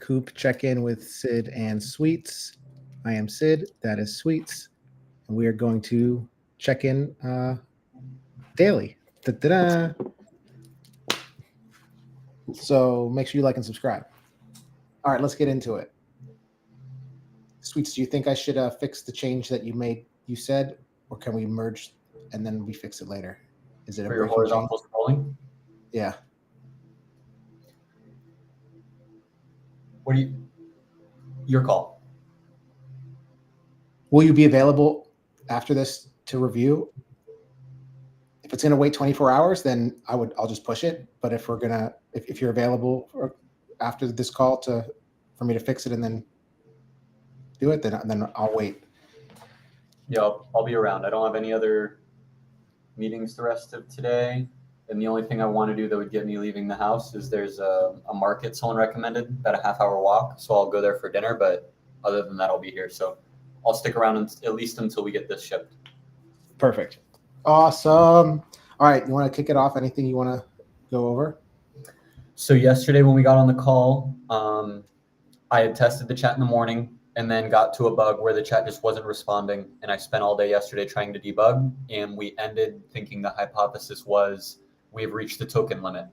Coop check-in with Sid and Sweets. I am Sid, that is Sweets, and we are going to check in daily. Da-da-da. So make sure you like and subscribe. All right, let's get into it. Sweets, do you think I should fix the change that you made? You said, or can we merge and then we fix it later? Is it For a your breaking change? horizontal scrolling? Yeah. What do you? Your call. Will you be available after this to review? If it's going to wait 24 hours, then I'll just push it. But if if you're available after this call for me to fix it and then do it, then I'll wait. Yeah, I'll be around. I don't have any other meetings the rest of today. And the only thing I want to do that would get me leaving the house is there's a market someone recommended, about a half-hour walk. So I'll go there for dinner. But other than that, I'll be here. So I'll stick around at least until we get this shipped. Perfect. Awesome. All right. You want to kick it off? Anything you want to go over? So yesterday when we got on the call, I had tested the chat in the morning and then got to a bug where the chat just wasn't responding. And I spent all day yesterday trying to debug. And we ended thinking the hypothesis was we've reached the token limit.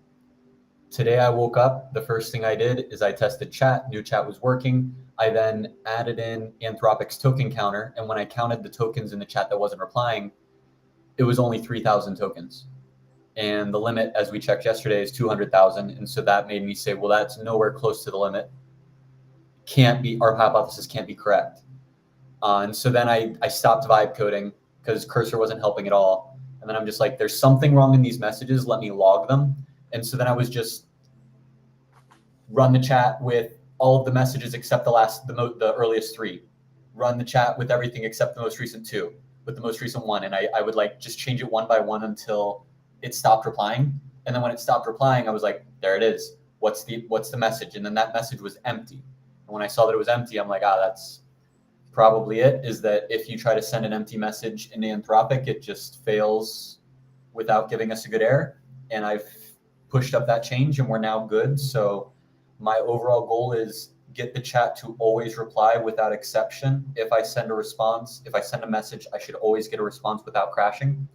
Today I woke up. The first thing I did is I tested chat. New chat was working. I then added in Anthropic's token counter. And when I counted the tokens in the chat that wasn't replying, it was only 3,000 tokens. And the limit, as we checked yesterday, is 200,000. And so that made me say, well, that's nowhere close to the limit. Our hypothesis can't be correct. And so then I stopped vibe coding because Cursor wasn't helping at all. And then I'm just like, there's something wrong in these messages. Let me log them. And so then I was just run the chat with all of the messages except the earliest 3. Run the chat with everything except the most recent 2, with the most recent 1. And I would like just change it one by one until it stopped replying. And then when it stopped replying, I was like, there it is. What's the message? And then that message was empty. And when I saw that it was empty, I'm like, that's probably it, is that if you try to send an empty message into Anthropic, it just fails without giving us a good error. And I've pushed up that change and we're now good. So my overall goal is get the chat to always reply without exception. If I send a message, I should always get a response without crashing.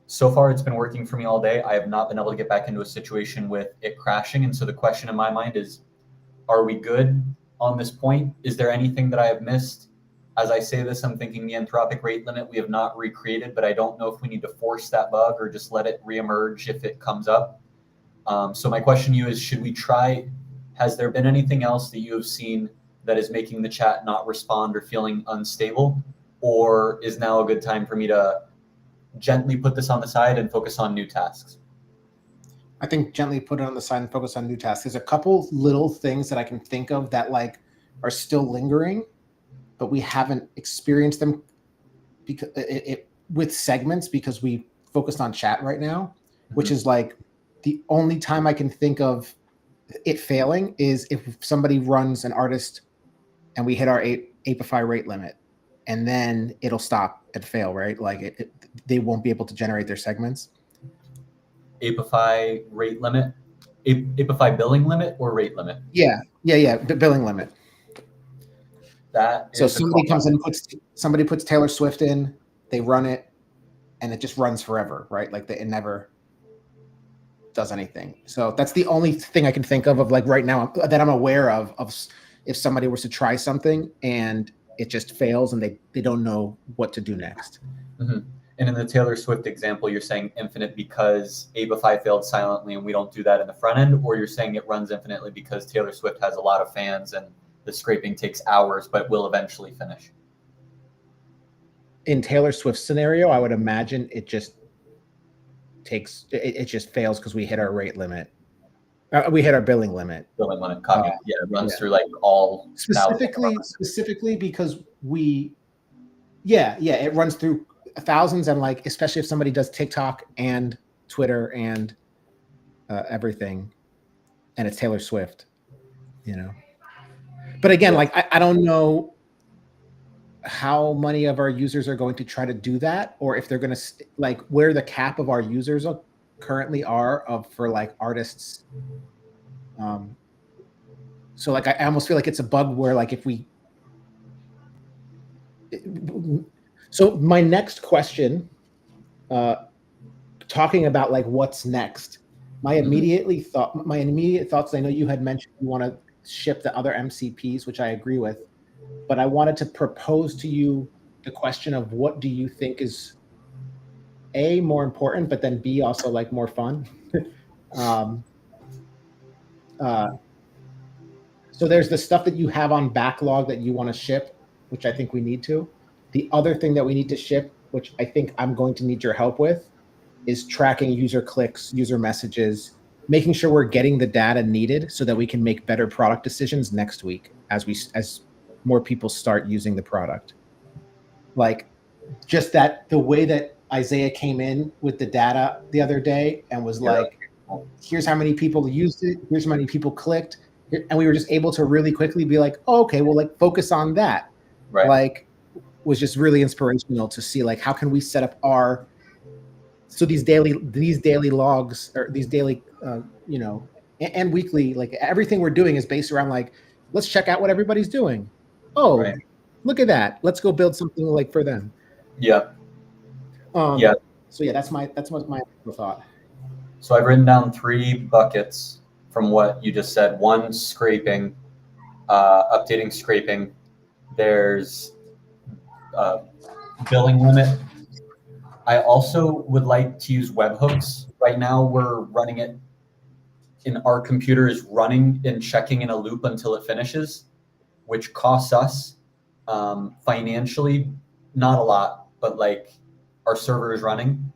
So far, it's been working for me all day. I have not been able to get back into a situation with it crashing. And so the question in my mind is, are we good on this point? Is there anything that I have missed? As I say this, I'm thinking the Anthropic rate limit we have not recreated, but I don't know if we need to force that bug or just let it reemerge if it comes up. So my question to you is, should we try? Has there been anything else that you have seen that is making the chat not respond or feeling unstable? Or is now a good time for me to gently put this on the side and focus on new tasks? I think gently put it on the side and focus on new tasks. There's a couple little things that I can think of that are still lingering, but we haven't experienced them because with segments because we focused on chat right now, which is like the only time I can think of it failing is if somebody runs an artist and we hit our Apify rate limit, and then it'll stop and fail, right? Like they won't be able to generate their segments. Apify rate limit, Apify billing limit or rate limit? Yeah. Billing limit. So somebody comes in, somebody puts Taylor Swift in, they run it, and it just runs forever, right? Like it never does anything. So that's the only thing I can think of like right now that I'm aware of if somebody was to try something and it just fails and they don't know what to do next. Mm-hmm. And in the Taylor Swift example, you're saying infinite because Apify failed silently and we don't do that in the front end, or you're saying it runs infinitely because Taylor Swift has a lot of fans and the scraping takes hours but will eventually finish? In Taylor Swift's scenario, I would imagine it just fails because we hit our rate limit. We hit our billing limit. Billing limit, copy. It runs through like all specifically because it runs through thousands, and like especially if somebody does TikTok and Twitter and everything, and it's Taylor Swift, But again, like I don't know how many of our users are going to try to do that, or if they're going to like where the cap of our users currently are for like artists So like I almost feel like it's a bug where like if we so my next question, talking about like what's next, my immediate thoughts, I know you had mentioned you want to ship the other MCPs, which I agree with, but I wanted to propose to you the question of what do you think is A, more important, but then B, also like more fun. um, so there's the stuff that you have on backlog that you want to ship, which I think we need to. The other thing that we need to ship, which I think I'm going to need your help with, is tracking user clicks, user messages, making sure we're getting the data needed so that we can make better product decisions next week as more people start using the product. Like just that the way that Isaiah came in with the data the other day and was like, here's how many people used it, here's how many people clicked, and we were just able to really quickly be like, oh, okay, well, like focus on that. Right. Like was just really inspirational to see like how can we set up our these daily logs or these daily and weekly, like everything we're doing is based around like, let's check out what everybody's doing. Oh, right. Look at that. Let's go build something like for them. Yeah. So yeah, that's my thought. So I've written down 3 buckets from what you just said. 1, scraping, updating scraping. There's billing limit. I also would like to use webhooks. Right now we're running it in our computer is running and checking in a loop until it finishes, which costs us financially, not a lot, but like our server is running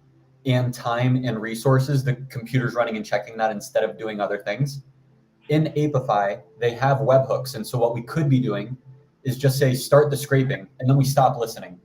and time and resources, the computer's running and checking that instead of doing other things. In Apify, they have webhooks. And so what we could be doing is just say, start the scraping, and then we stop listening.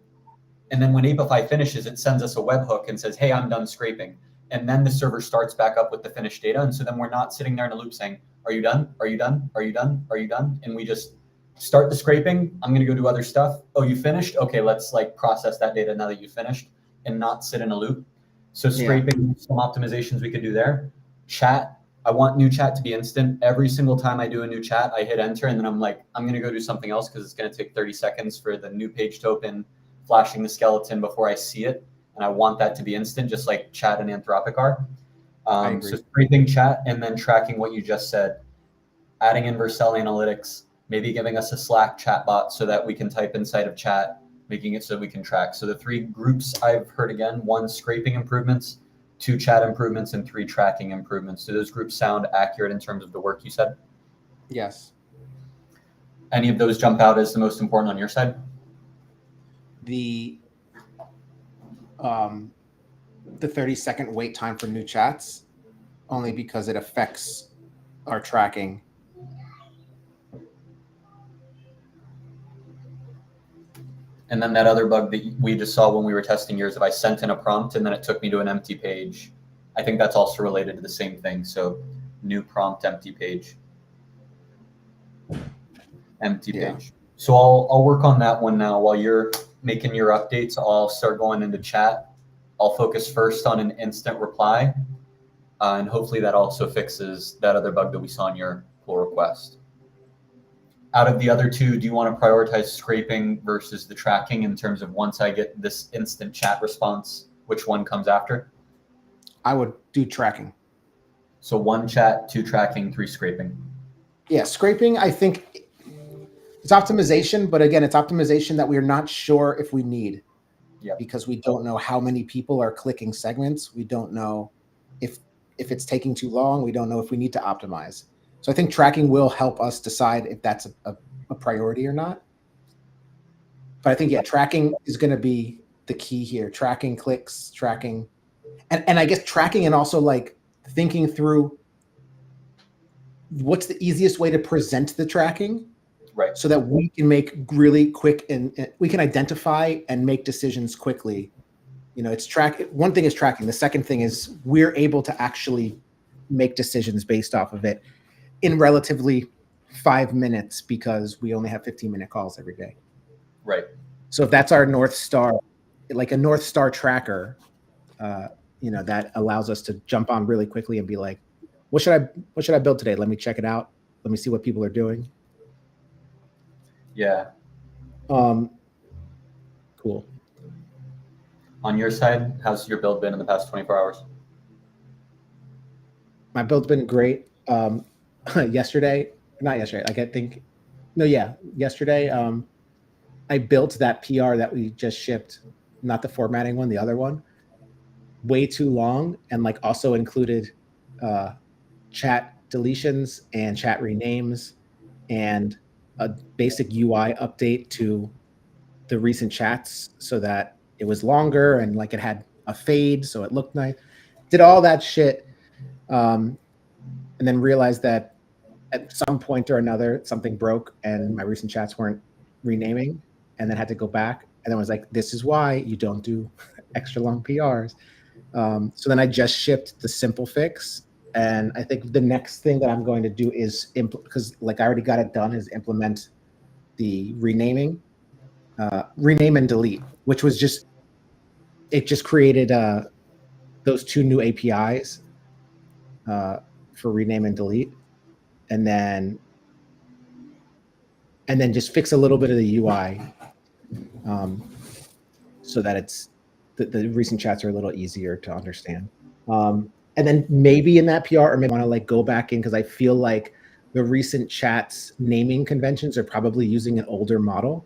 And then when Apify finishes, it sends us a webhook and says, hey, I'm done scraping. And then the server starts back up with the finished data. And so then we're not sitting there in a loop saying, are you done? Are you done? Are you done? Are you done? And we just start the scraping. I'm going to go do other stuff. Oh, you finished? Okay, let's like process that data now that you finished and not sit in a loop. So scraping, some optimizations we could do there. Chat. I want new chat to be instant. Every single time I do a new chat, I hit enter and then I'm like, I'm going to go do something else because it's going to take 30 seconds for the new page to open, flashing the skeleton before I see it. And I want that to be instant, just like chat and Anthropic are. So scraping chat and then tracking what you just said, adding in Vercel analytics, maybe giving us a Slack chat bot so that we can type inside of chat, making it so we can track. So the 3 groups I've heard again, 1, scraping improvements, 2, chat improvements, and 3, tracking improvements. Do those groups sound accurate in terms of the work you said? Yes. Any of those jump out as the most important on your side? The 30-second wait time for new chats, only because it affects our tracking. And then that other bug that we just saw when we were testing yours, if I sent in a prompt and then it took me to an empty page, I think that's also related to the same thing. So new prompt, empty page, empty page. So I'll work on that one now. While you're making your updates, I'll start going into chat. I'll focus first on an instant reply. And hopefully that also fixes that other bug that we saw in your pull request. Out of the other 2, do you want to prioritize scraping versus the tracking in terms of once I get this instant chat response, which one comes after? I would do tracking. So 1 chat, 2 tracking, 3 scraping. Yeah, scraping, I think it's optimization, but again, it's optimization that we're not sure if we need. Yep. Because we don't know how many people are clicking segments. We don't know if it's taking too long. We don't know if we need to optimize. So I think tracking will help us decide if that's a priority or not. But I think, yeah, tracking is going to be the key here. Tracking clicks, tracking, and I guess tracking and also like thinking through what's the easiest way to present the tracking, right? So that we can make really quick and we can identify and make decisions quickly. You know, it's one thing is tracking. The second thing is we're able to actually make decisions based off of it in relatively 5 minutes because we only have 15-minute calls every day. Right. So if that's our North Star, like a North Star tracker, that allows us to jump on really quickly and be like, what should I build today? Let me check it out. Let me see what people are doing. Yeah. Cool. On your side, how's your build been in the past 24 hours? My build's been great. Yesterday, not yesterday, like I think, no, yeah, yesterday, I built that PR that we just shipped, not the formatting one, the other one, way too long, and like also included chat deletions and chat renames and a basic UI update to the recent chats so that it was longer and like it had a fade so it looked nice. Did all that shit, and then realized that at some point or another something broke and my recent chats weren't renaming, and then had to go back and then was like, this is why you don't do extra long PRs. So then I just shipped the simple fix, and I think the next thing that I'm going to do is because like I already got it done, is implement the renaming, rename and delete, which was just, it just created those two new APIs for rename and delete, and then just fix a little bit of the UI, so that it's the recent chats are a little easier to understand. And then maybe in that PR, or maybe I want to like go back in, because I feel like the recent chats naming conventions are probably using an older model.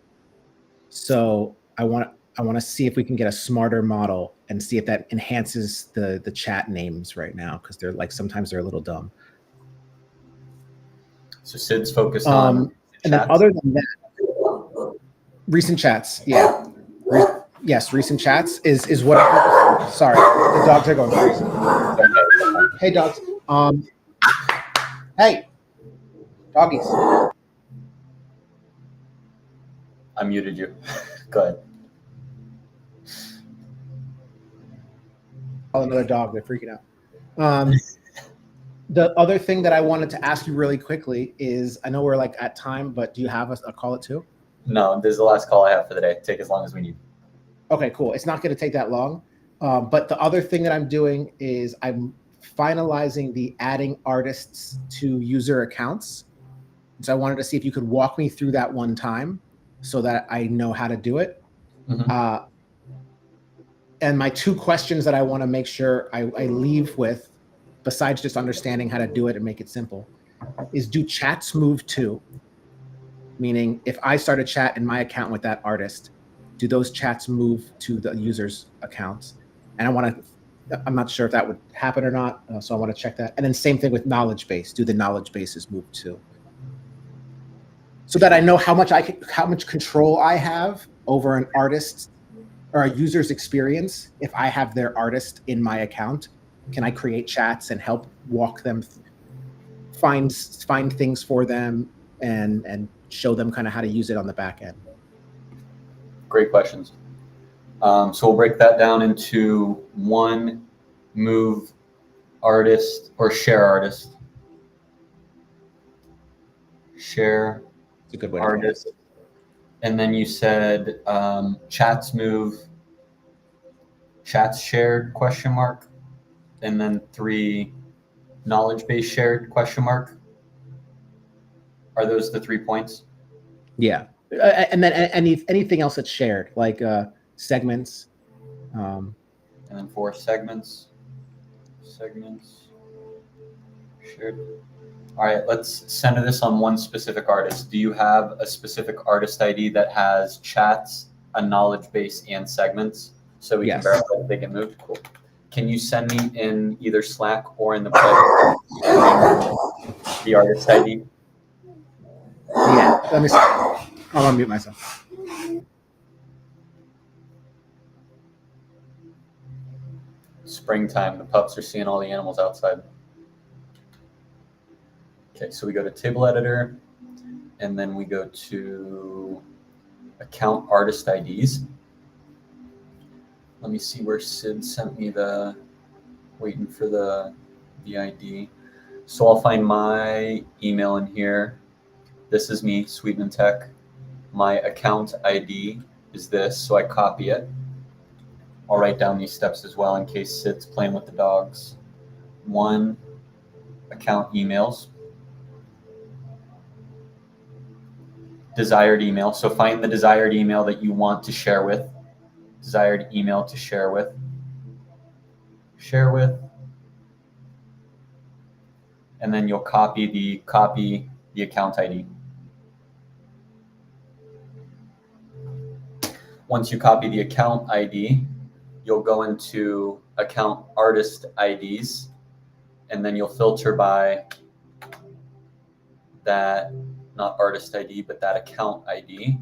So I want to see if we can get a smarter model and see if that enhances the chat names right now, because they're like, sometimes they're a little dumb. So Sid's focused on and then other than that, recent chats, yeah. Yes, recent chats is what. Sorry, the dogs are going crazy. Hey, dogs. Hey, doggies. I muted you. Go ahead. Oh, another dog. They're freaking out. The other thing that I wanted to ask you really quickly is, I know we're like at time, but do you have a call at 2? No, this is the last call I have for the day. Take as long as we need. Okay, cool. It's not going to take that long. But the other thing that I'm doing is I'm finalizing the adding artists to user accounts. So I wanted to see if you could walk me through that one time so that I know how to do it. Mm-hmm. And my 2 questions that I want to make sure I leave with, besides just understanding how to do it and make it simple, is, do chats move too? Meaning, if I start a chat in my account with that artist, do those chats move to the user's accounts? And I'm not sure if that would happen or not, so I want to check that. And then same thing with knowledge base. Do the knowledge bases move too? So that I know how much control I have over an artist or a user's experience. If I have their artist in my account, can I create chats and help walk them, find things for them, and show them kind of how to use it on the back end? Great questions. So we'll break that down into one: move artist or share artist. Share It's a good way artist. to And then you said chats move, chats shared ? And then 3, knowledge base shared ? Are those the 3 points? Yeah. And then anything else that's shared, like segments. And then 4 segments shared. All right, let's center this on one specific artist. Do you have a specific artist ID that has chats, a knowledge base, and segments, so we can verify that they get moved? Cool. Can you send me in either Slack or in the the artist ID? Yeah, let me see. I'll unmute myself. Springtime, the pups are seeing all the animals outside. Okay, so we go to table editor, and then we go to account artist IDs. Let me see where Sid sent me the, waiting for the ID. So I'll find my email in here. This is me, Sweetman Tech. My account ID is this, so I copy it. I'll write down these steps as well in case Sid's playing with the dogs. 1, account emails. desired email. So find the desired email that you want to share with. Desired email to share with. Share with. And then you'll copy the account ID. Once you copy the account ID, you'll go into account artist IDs, and then you'll filter by that, not artist ID, but that account ID.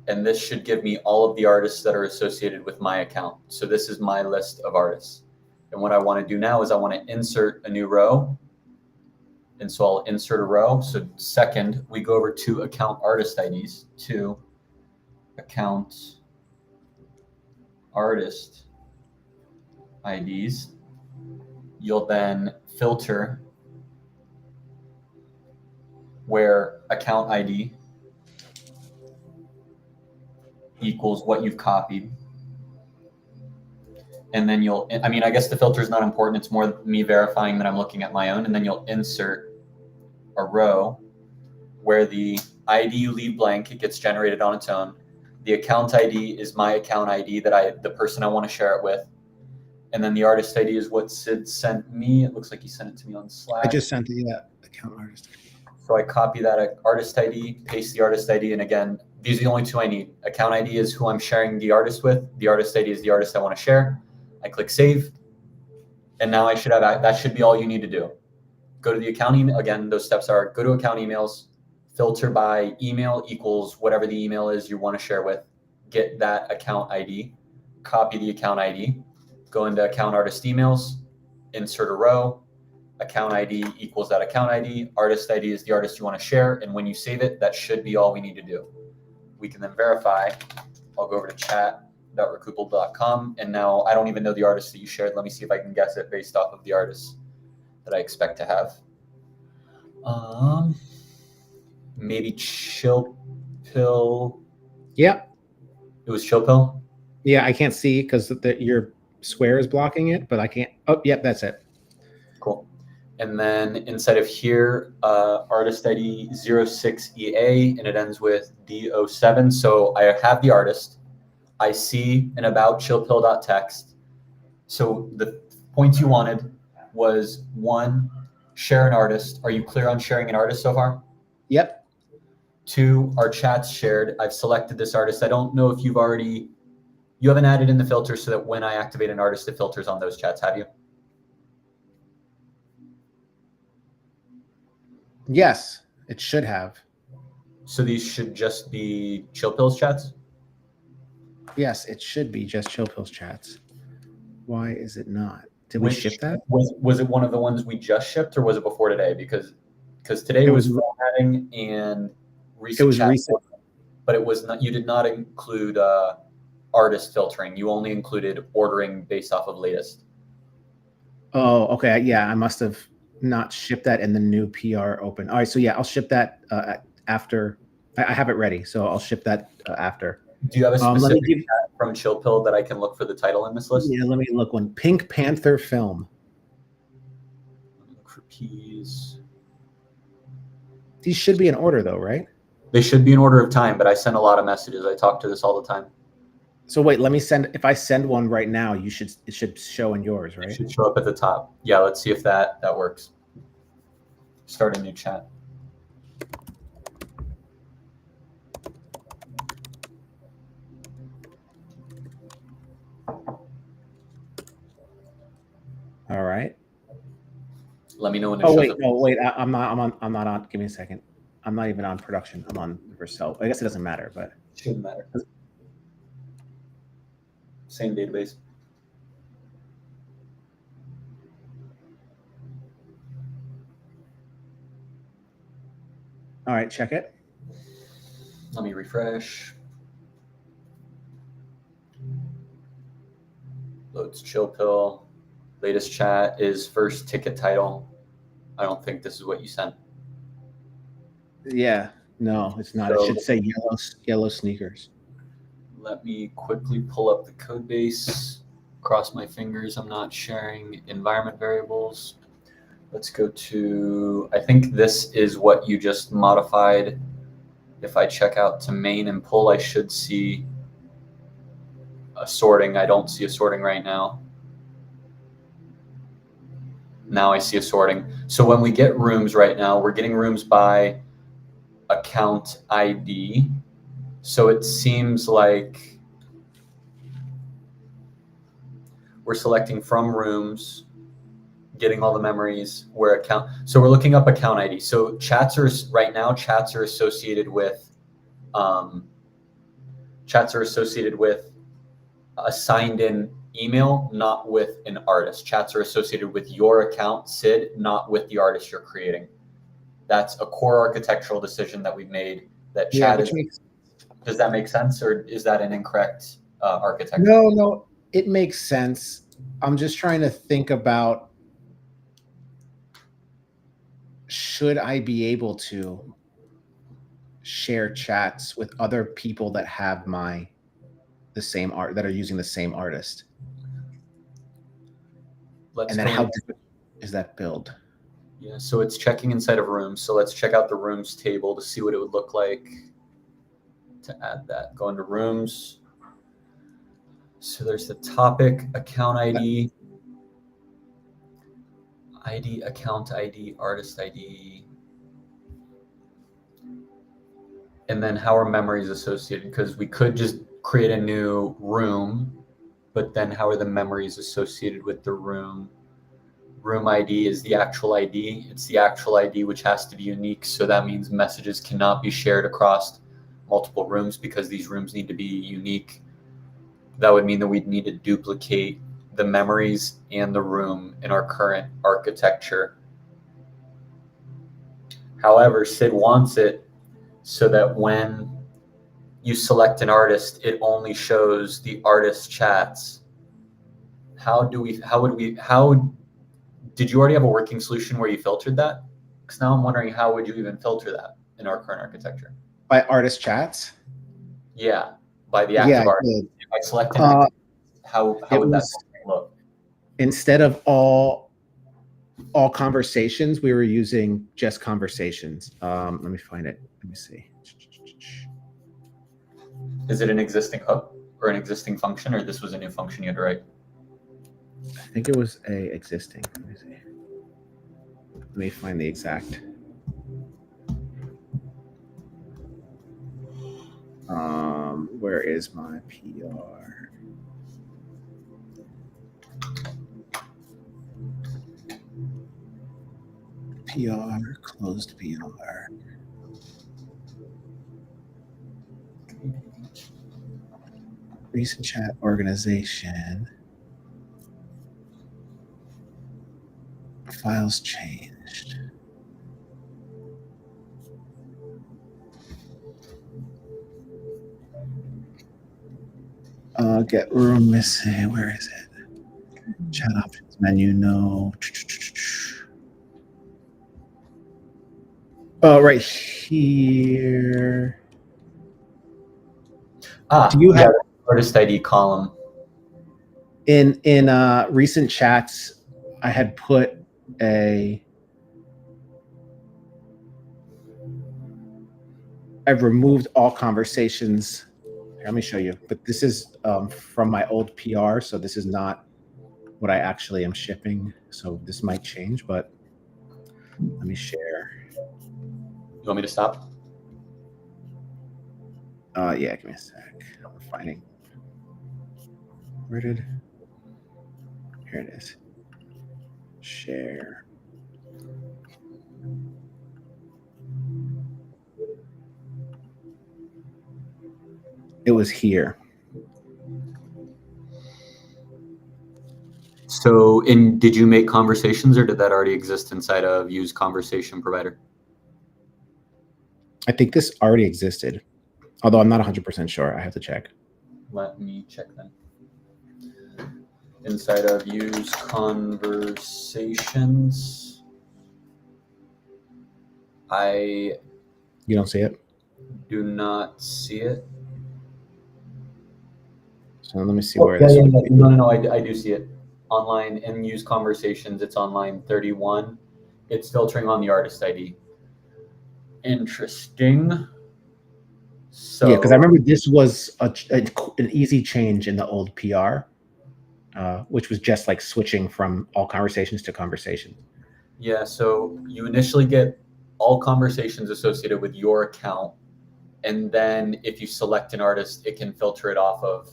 And this should give me all of the artists that are associated with my account. So this is my list of artists. And what I want to do now is I want to insert a new row. And so I'll insert a row. So second, we go over to account artist IDs, to account artist IDs. You'll then filter where account ID equals what you've copied. And then I guess the filter is not important. It's more me verifying that I'm looking at my own. And then you'll insert a row where the ID you leave blank, it gets generated on its own. The account ID is my account ID that the person I want to share it with. And then the artist ID is what Sid sent me. It looks like he sent it to me on Slack. I just sent the account artist. So I copy that artist ID, paste the artist ID. And again, these are the only two I need. Account ID is who I'm sharing the artist with. The artist ID is the artist I want to share. I click save. And now I should have, that should be all you need to do. Go to the account email. Again, those steps are go to account emails, filter by email equals whatever the email is you want to share with, get that account ID, copy the account ID, go into account artist emails, insert a row, account ID equals that account ID, artist ID is the artist you want to share, and when you save it, that should be all we need to do. We can then verify. I'll go over to chat.recoupable.com, and now I don't even know the artist that you shared. Let me see if I can guess it based off of the artists that I expect to have. Maybe Chill Pill. Yeah. It was Chill Pill? Yeah, I can't see because your square is blocking it, but I can't. Oh, yep, that's it. Cool. And then inside of here, artist ID 06EA, and it ends with D07. So I have the artist. I see an about chillpill.txt. So the points you wanted was 1, share an artist. Are you clear on sharing an artist so far? Yep. 2, our chat's shared. I've selected this artist. I don't know if you haven't added in the filter so that when I activate an artist, it filters on those chats, have you? Yes, it should have. So these should just be Chill Pills chats? Yes, it should be just Chill Pills chats. Why is it not? Did we ship that? Was it one of the ones we just shipped, or was it before today? Because today was formatting and recent. It was chat, recent, but it was not. You did not include artist filtering. You only included ordering based off of latest. Oh, okay. Yeah, I must have not shipped that in the new PR open. All right, so yeah, I'll ship that after. I have it ready, so I'll ship that after. Do you have a specific chat from Chill Pill that I can look for the title in this list? Yeah, let me look one. Pink Panther film. Look for P's. These should be in order though, right? They should be in order of time, but I send a lot of messages. I talk to this all the time. So wait, let me send. If I send one right now, it should show in yours, right? It should show up at the top. Yeah, let's see if that works. Start a new chat. All right. Let me know when it shows up. Oh wait, I'm not on. Give me a second. I'm not even on production. I'm on Vercel. I guess it doesn't matter, but Shouldn't matter. Same database. all right, check it. Let me refresh. Loads Chill Pill. Latest chat is first ticket title. I don't think this is what you sent. Yeah, no, it's not. So, it should say yellow sneakers. Let me quickly pull up the code base. Cross my fingers. I'm not sharing environment variables. Let's go to, I think this is what you just modified If I check out to main and pull, I should see a sorting. I don't see a sorting right now. Now I see a sorting. So when we get rooms right now, we're getting rooms by account ID. So it seems like we're selecting from rooms, getting all the memories where account. So we're looking up account ID. So chats are right now, chats are associated with a signed in email, not with an artist. Chats are associated with your account, Sid, not with the artist you're creating. That's a core architectural decision that we've made. That chat does that make sense, or is that an incorrect architecture? No, it makes sense. I'm just trying to think about, should I be able to share chats with other people that have the same art, that are using the same artist? And then how different is that build? Yeah, so it's checking inside of rooms. So let's check out the rooms table to see what it would look like to add that. Go into rooms. So there's the topic, account ID, account ID, artist ID. And then how are memories associated? Because we could just create a new room, but then how are the memories associated with the room? Room ID is the actual ID. It's the actual ID, which has to be unique. So that means messages cannot be shared across multiple rooms because these rooms need to be unique. That would mean that we'd need to duplicate the memories and the room in our current architecture. However, Sid wants it so that when you select an artist, it only shows the artist chats. How did you already have a working solution where you filtered that? Because now I'm wondering, how would you even filter that in our current architecture? By artist chats? Yeah, by the active artist. If I select an active, how would that look? Instead of all conversations, we were using just conversations. Let me find it. Let me see. Is it an existing hook or an existing function, or this was a new function you had to write? I think it was a existing. Let me see. Let me find the exact. Where is my PR? PR, closed PR. Recent chat organization. Files changed. Get room missing. Where is it? Chat options menu. No. Right here. Do you have artist ID column? In recent chats, I had put I've removed all conversations. Here, let me show you. But this is from my old PR, so this is not what I actually am shipping. So this might change, but let me share. You want me to stop? Yeah, give me a sec. I'm finding. Here it is. Share. It was here. So, did you make conversations, or did that already exist inside of Use Conversation Provider? I think this already existed, although I'm not 100% sure. I have to check. Let me check then. Inside of Use Conversations, you don't see it? Do not see it. So let me see where this would be. No, I do see it. Online and Use Conversations, it's on line 31. It's filtering on the artist ID. Interesting. So Yeah, because I remember this was an easy change in the old PR, which was just like switching from all conversations to conversation. yeah, so you initially get all conversations associated with your account, and then if you select an artist, it can filter it off of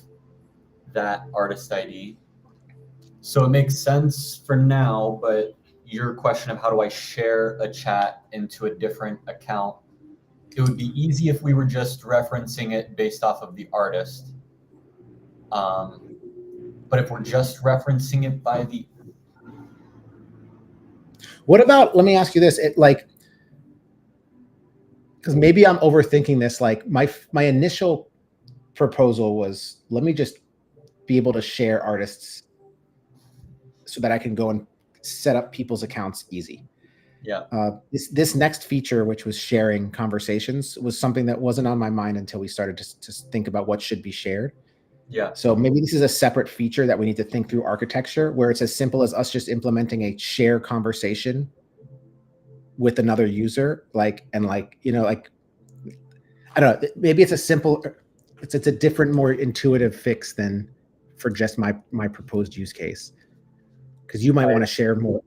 that artist ID. So it makes sense for now, but your question of how do I share a chat into a different account, it would be easy if we were just referencing it based off of the artist. But if we're just referencing it by the What about, let me ask you this, because maybe I'm overthinking this. Like my initial proposal was, let me just be able to share artists so that I can go and set up people's accounts easy. yeah. This next feature, which was sharing conversations, was something that wasn't on my mind until we started to think about what should be shared. Yeah. So maybe this is a separate feature that we need to think through architecture, where it's as simple as us just implementing a share conversation with another user, I don't know, maybe it's a different, more intuitive fix than for just my proposed use case, because you might want to share more.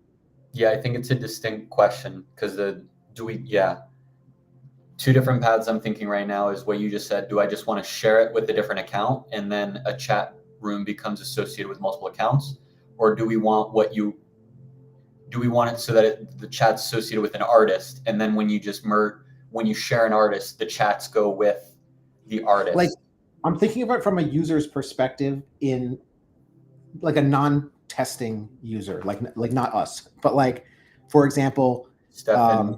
Yeah, I think it's a distinct question because two different paths I'm thinking right now is what you just said. Do I just want to share it with a different account and then a chat room becomes associated with multiple accounts? Or do we want it so that the chat's associated with an artist, and then when you share an artist, the chats go with the artist? Like, I'm thinking about it from a user's perspective, in like a non-testing user, like not us, but like, for example, Steph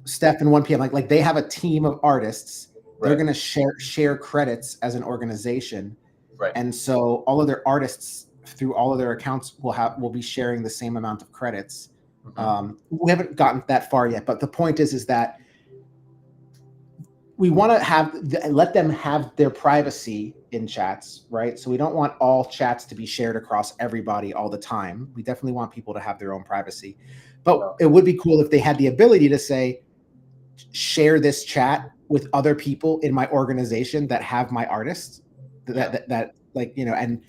Steph and 1PM, like they have a team of artists. Right. They're going to share credits as an organization. Right. And so all of their artists through all of their accounts will be sharing the same amount of credits. Mm-hmm. We haven't gotten that far yet, but the point is that we want to let them have their privacy in chats, right? So we don't want all chats to be shared across everybody all the time. We definitely want people to have their own privacy, but it would be cool if they had the ability to say, share this chat with other people in my organization that have my artists, that like, you know, and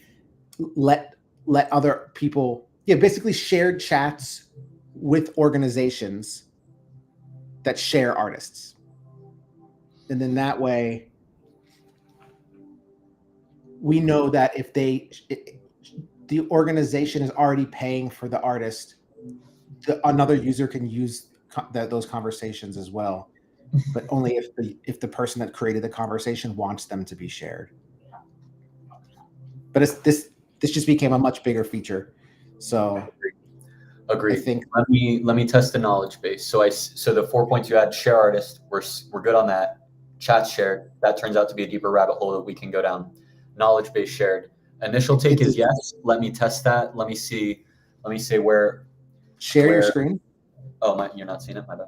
let other people, basically shared chats with organizations that share artists. And then that way we know that if the organization is already paying for the artist, another user can use those conversations as well, but only if the person that created the conversation wants them to be shared. But this just became a much bigger feature. So agree. I think let me test the knowledge base. So the 4 points you had: share artist, we're good on that. Chat shared, that turns out to be a deeper rabbit hole that we can go down. Knowledge base shared. Initial take is yes. Let me test that. Let me say where. Share your screen. Oh, you're not seeing it? My bad.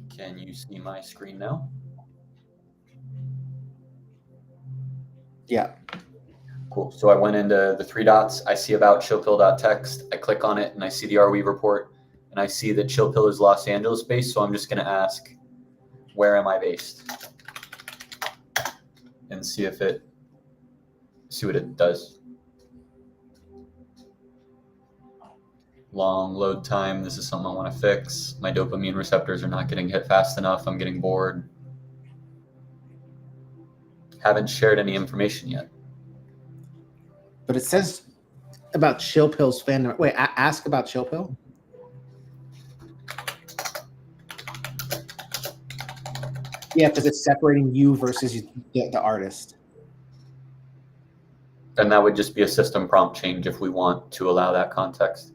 Can you see my screen now? Yeah. Cool. So I went into the three dots. I see about chillpill.txt. I click on it and I see the Arweave report, and I see that Chillpill is Los Angeles based. So I'm just going to ask, where am I based? And see what it does. Long load time. This is something I want to fix. My dopamine receptors are not getting hit fast enough. I'm getting bored. Haven't shared any information yet. But it says about Chillpill's fandom. Wait, ask about Chillpill. Yeah, because it's separating you versus the artist. Then that would just be a system prompt change if we want to allow that context.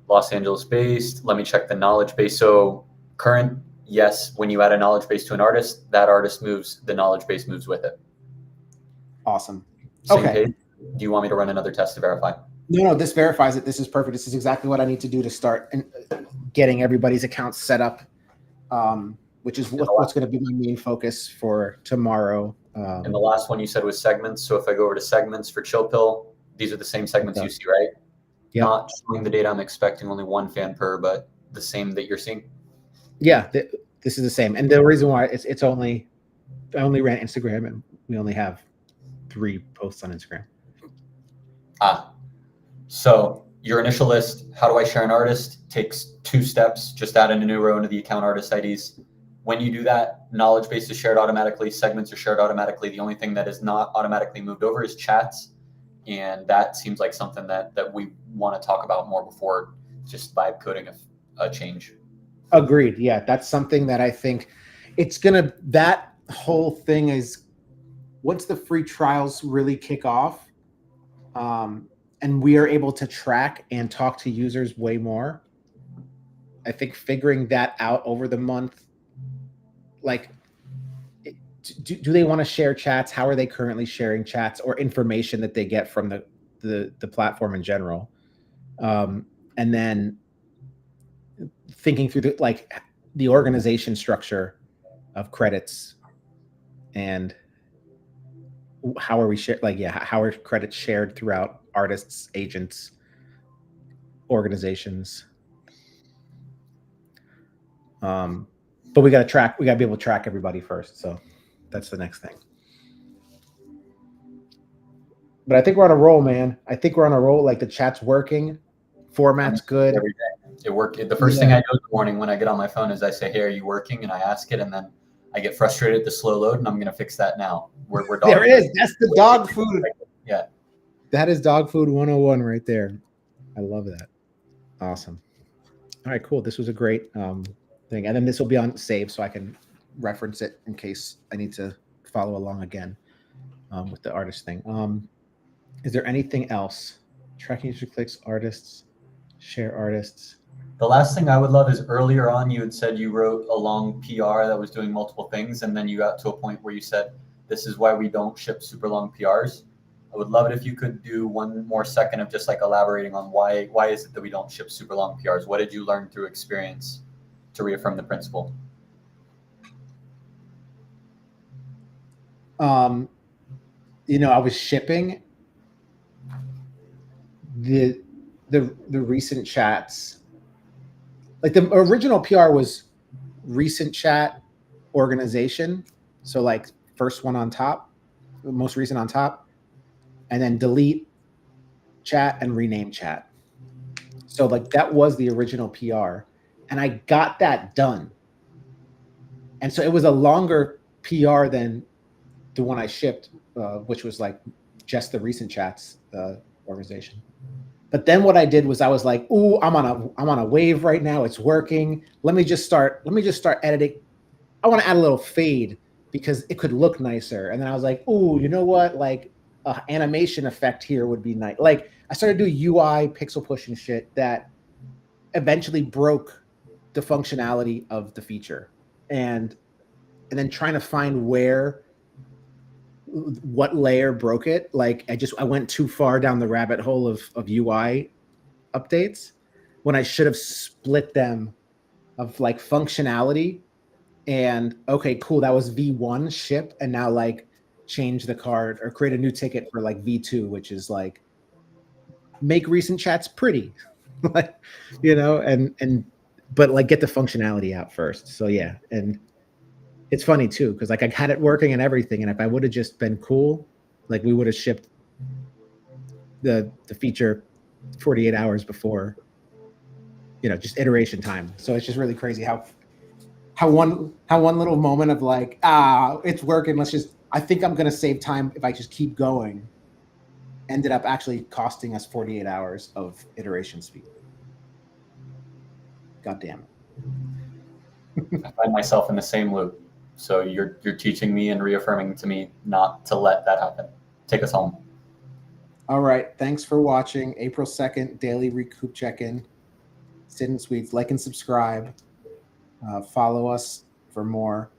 Los Angeles based. Let me check the knowledge base. So current, yes, when you add a knowledge base to an artist, that artist moves, the knowledge base moves with it. Awesome. Same okay. Page. Do you want me to run another test to verify? No, this verifies it. This is perfect. This is exactly what I need to do to start getting everybody's accounts set up, which is what's going to be my main focus for tomorrow. And the last one you said was segments. So if I go over to segments for Chillpill, these are the same segments you see, right? Yeah. Not showing the data I'm expecting, only one fan per, but the same that you're seeing. Yeah. this is the same. And the reason why it's only I only ran Instagram and we only have 3 posts on Instagram. So your initial list, how do I share an artist, takes 2 steps. Just add in a new row into the account artist IDs. When you do that, knowledge base is shared automatically, segments are shared automatically. The only thing that is not automatically moved over is chats. And that seems like something that we want to talk about more before just vibe coding a change. Agreed. Yeah, that's something that I think that whole thing is once the free trials really kick off, and we are able to track and talk to users way more. I think figuring that out over the month, like, do they want to share chats? How are they currently sharing chats or information that they get from the platform in general? And then thinking through the organization structure of credits and how are we how are credits shared throughout artists, agents, organizations? But we got to be able to track everybody first. So that's the next thing. But I think we're on a roll, man. I think we're on a roll. Like the chat's working, format's good. Every day. It works. The first thing I do in the morning when I get on my phone is I say, "Hey, are you working?" And I ask it, and then I get frustrated at the slow load, and I'm going to fix that now. We're there it is. That's the dog food. Yeah. That is dog food 101 right there. I love that. Awesome. All right, cool. This was a great thing. And then this will be on save so I can reference it in case I need to follow along again with the artist thing. Is there anything else? Tracking user clicks, artists, share artists. The last thing I would love is earlier on you had said you wrote a long PR that was doing multiple things, and then you got to a point where you said, this is why we don't ship super long PRs. I would love it if you could do one more second of just like elaborating on why is it that we don't ship super long PRs? What did you learn through experience to reaffirm the principle? I was shipping the recent chats. Like the original PR was recent chat organization. So like first one on top, most recent on top, and then delete chat and rename chat. So like that was the original PR, and I got that done. And so it was a longer PR than the one I shipped, which was like just the recent chats organization. But then what I did was I was like, "Ooh, I'm on a wave right now. It's working. Let me just start editing. I want to add a little fade because it could look nicer." And then I was like, "Ooh, you know what? Like animation effect here would be nice." Like I started doing UI pixel push and shit that eventually broke the functionality of the feature, and then trying to find what layer broke it. Like I went too far down the rabbit hole of UI updates when I should have split them of like functionality and okay, cool. That was V1 ship. And now like change the card or create a new ticket for like V2, which is like make recent chats pretty, like, but like get the functionality out first. So yeah. And it's funny too, because like I had it working and everything, and if I would have just been cool, like we would have shipped the feature 48 hours before, just iteration time. So it's just really crazy how one little moment of like, it's working. I think I'm gonna save time if I just keep going, ended up actually costing us 48 hours of iteration speed. God damn it. I find myself in the same loop. So you're teaching me and reaffirming to me not to let that happen. Take us home. All right. Thanks for watching. April 2nd, daily recoup check-in. Sid and Sweets, like and subscribe. Follow us for more.